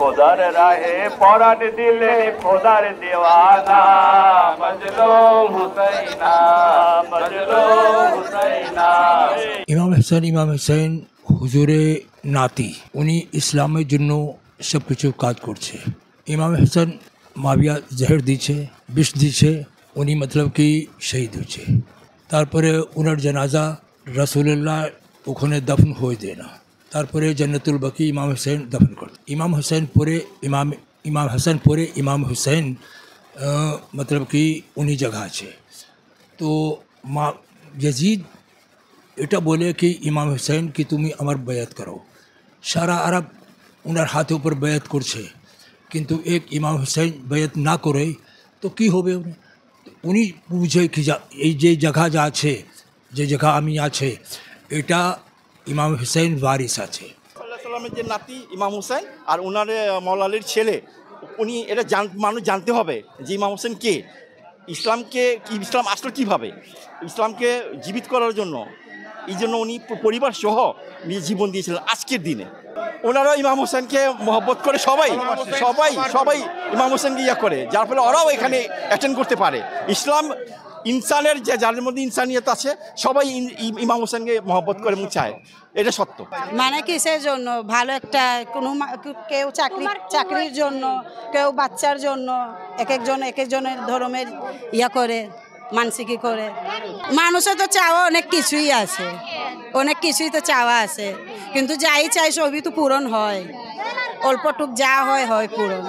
খোদার রাহে পরাণ দিলে খোদার দেওয়ানা মজলো হুসাইনা মজলো হুসাইনা। ইমাম হুসাইন হুজুরে নাতি, উনি ইসলামের জন্য সব কিছু কাজ করছে। ইমাম হাসান মাবিয়া জহর দিচ্ছে, বিষ দিচ্ছে, উনি মতলব কি শহীদ হচ্ছে। তারপরে ওনার জানাজা রাসূলুল্লাহ ওখানে দফন হয়ে দেয় না, তারপরে জান্নাতুল বাকি ইমাম হুসাইন দফন করে। ইমাম হাসান পরে ইমাম হুসাইন মতলব কি উনি জগহ আছে। তো মা यजीद এটা বলে কি ইমাম হুসাইন কি তুমি আমার বয়াত করো। সারা আরব ওনার হাতে উপর বয়াত করছে, কিন্তু এক ইমাম হুসাইন বয়াত না করে তো কি হবে। উনি বুঝে কি এই যে জায়গা যা আছে, যে জায়গা আমি আছে, এটা ইমাম হুসাইন ওয়ারিস আছে। সাল্লামের যে নাতি ইমাম হুসাইন আর ওনার মওলা আলীর ছেলে, উনি এটা মানুষ জানতে হবে যে ইমাম হুসাইন কে, ইসলাম আসলে কীভাবে, ইসলামকে জীবিত করার জন্য এই জন্য উনি পরিবার সহ নিয়ে জীবন দিয়েছিলেন আজকের দিনে। ওনারা ইমাম হোসেনকে মহব্বত করে, সবাই ইমাম হোসেনকে ইয়া করে, যার ফলে ওরাও এখানে অ্যাটেন্ড করতে পারে। ইসলাম ইনসানের যে যার মধ্যে ইনসানিয়ত আছে, সবাই ইমাম হোসেনকে মহব্বত করে এবং চায়, এটা সত্য। মানে কিসের জন্য? ভালো একটা কোনো কেউ চাকরির জন্য, কেউ বাচ্চার জন্য, এক একজনের ধর্মের ইয়া করে, মানসিকই করে। মানুষের তো চাওয়া অনেক কিছুই আছে, অনেক কিছুই তো চাওয়া আছে, কিন্তু যাই চাই সবই তো পূরণ হয়, অল্পটুক যা হয় পূরণ।